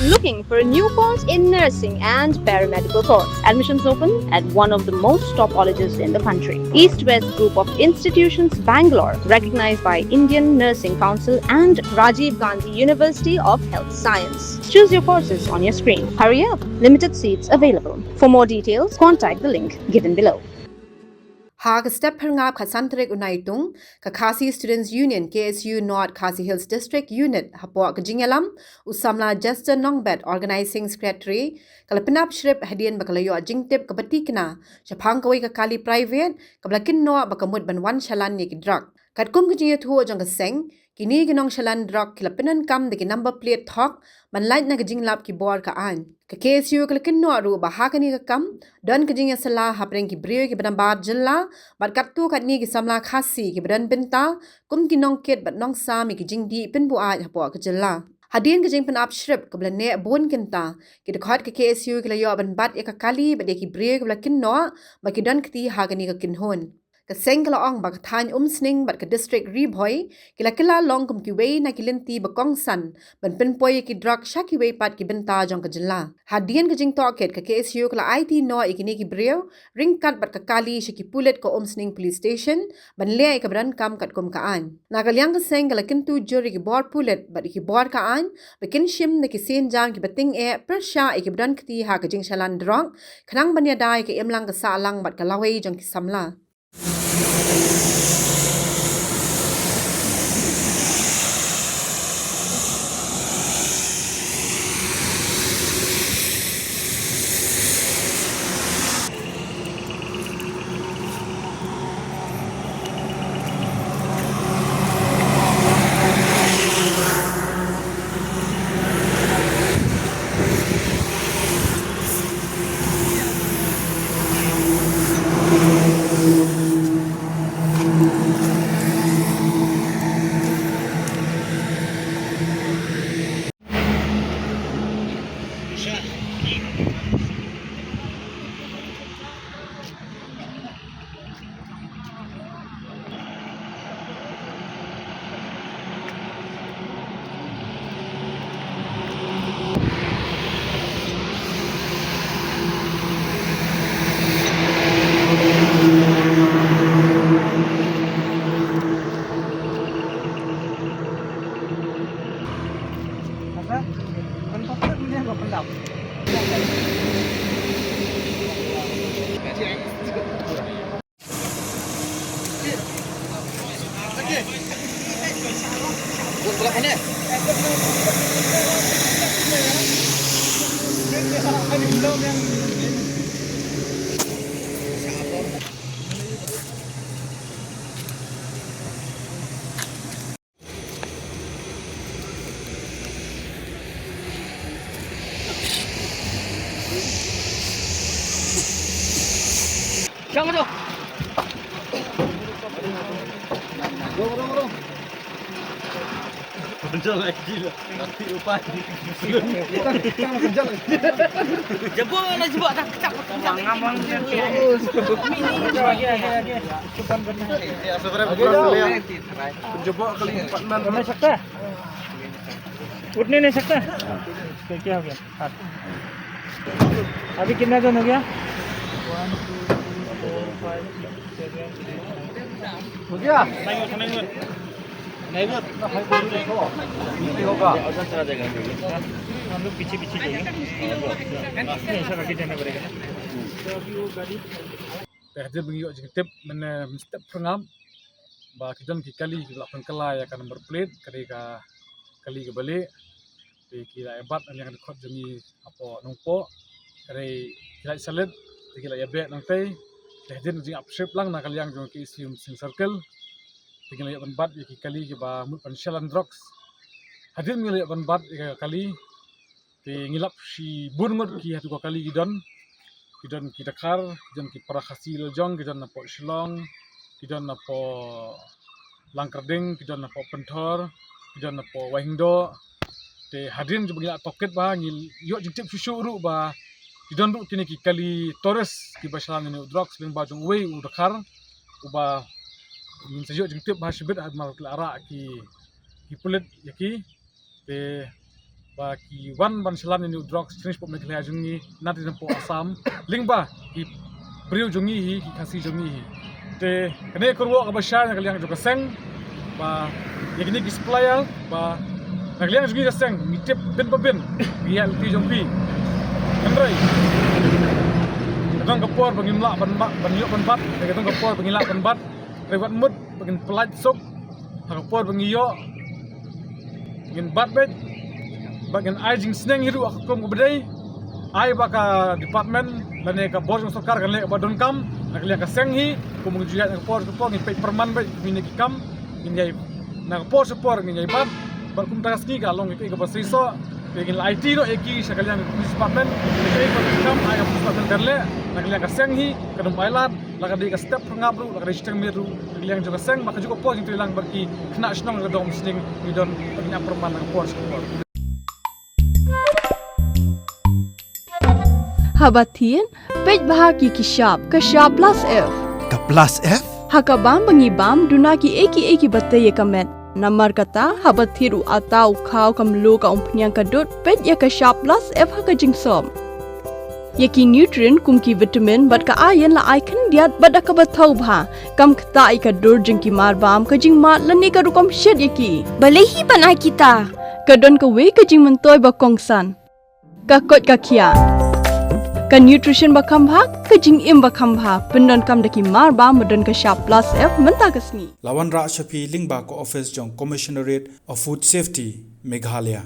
Looking for a new course in nursing and paramedical course? Admissions open at one of the most top colleges in the country. East West Group of Institutions, Bangalore, recognized by Indian Nursing Council and Rajiv Gandhi University of Health Science. Choose your courses on your screen. Hurry up! Limited seats available. For more details, contact the link given below. Hag step perngap kasantrek unaitung ka Khasi Students Union KSU North Khasi Hills District Unit hapo kajingalam usamla Justin Nongbet Organizing Secretary kalapinap shrip hadian bakalayo jingtip kabatikna chapang kawai ka kali private kablakin no bakamut banwan shalan ni kidrak katkum kajinga thuo jang kaseng kini ginong shalan drak kilapinan kam de number plate thok ban light na kajinglap ki board ka an ka KSU kalakin no ru bahakani ka kam don kajinga sala hapreng ki brio ki banambar jilla bat kattu katni ki samla khasi ki badan binta kum ki nong ket bat nong sami ki jingdi pin bu aj hapo ka jilla hadin ki jing pen up shrip ka blane bon kinta ki dekhot ka KSU ki layo ban bat ya ka kali bat ki brio ki blakin no ba ki don kti hagani ka kinhon ka sengkala ong ba than sning bat ka district reboy kila long kum ki wei na kilinti ba kong san ban pin poy ki drug shaki wei pat ki binta jong ka jilla hadien ka jing toket ka KSU kala IT no ikini ki brio ring kat bat ka kali shiki pulet ko sning police station ban le ka bran kam kat kum ka an na kalyang ka sengkala kintu jury ki bor pulet bat ki bor ka an bikin shim na ki sen jam ki bating e persha ki bran kti ha ka jing shalan drong khnang banya dai ka emlang ka sa lang bat ka lawei jong ki samla Jangan tu. Dorong. Kencang lagi lah. Nanti lupa. Kita kencang lagi. Jebol lah jebol tak kecap. Ngamang dia. Lagi. Cuban benar. Ya sebenarnya kurang lihat. Jebol kali 46. Ramai sakta. उठने नहीं सकता क्या हो गया हाथ अभी कितना जन हो गया 1 2 4 5 6 7 हो गया नहीं होगा चला जाएगा हम लोग पीछे जाएंगे ऐसा करके जाना पड़ेगा तो अभी वो गाड़ी Hadir bengiyok jengtip mana step pengam ba kidan ki kali ki belakang kala ya kan number plate kali ka balik di kila ebat yang dekat jemi apa nungpo kali kila salet kila ya bet nang tei hadir jeng upshape lang na kali yang jong ki sim circle kila ya ban bat ki kali ki ba mut panshalan drugs hadir ngila ya ban bat kali ti ngilap si burmut ki hatu kali kidan ki Dakar kidan ki Parakasi Lojong kidan na po Shillong kidan na po Langkarding kidan na po Pentor kidan na po Wahingdo te hadin je bagi toket ba ngil yo jitip susu ru ba kidan ru kini ki kali Torres ki basalan ni drugs ling ba jong wei u Dakar u ba min sajo jitip ba shibit ad mal ara ki pulit yaki te ki wan ban shalan ni drug strange pop mekhla jungi nati nampo Assam lingba ki priu jungi hi ki khasi jungi hi te kene kurwo ka basha na kaliang joka seng ba yegini ki supplier ba kaliang jungi ka seng mitip bin babin bial ti jongpi kandrai kadang kapor bangin la ban yok ban bat kadang kapor bangin la ban bat rewat mud bangin pelat sok kapor bangin yo bangin bat bet bangin ajing sneng hiru akum kubedai ai baka department lane ka bos ng sarkar kan le ba don kam naklia ka senghi kumung juya ng por ngi pe perman ba mini kam ngi na por ngi ban ba kum taski ka long ke ba siso begin IT no eki sa kalian department ke ba kam ai ka department kan le naklia ka senghi kadum bailat laka di ka step ngabru laka di steng miru naklia juga seng maka juga por itu lang bagi kena snong ka dom sning ni don bagi perman ng por Habatin, pej bahagi kishap, kashap plus F. Ka plus F? Hakabam bangibam dunaki eki batay kamet. Namar kata habatiru atau kau kamlu ka umpnyang kadut pej ya kashap plus F hakajingsom. Yaki nutrient kumki vitamin bat ka ayan la icon diat bat akabatau bha. Kam kata ikadur jengki marbam kajing mat lani ka rukom shed yaki. Balehi panai kita. Kadon ka we kajing mentoy bakongsan. Kakot kakia. Ka nutrition bakam bha kajing im bakam bha pendon kam daki marba medon ka sharp plus F menta kasni Lawan Ra Shafi Lingba ko office jong Commissionerate of Food Safety Meghalaya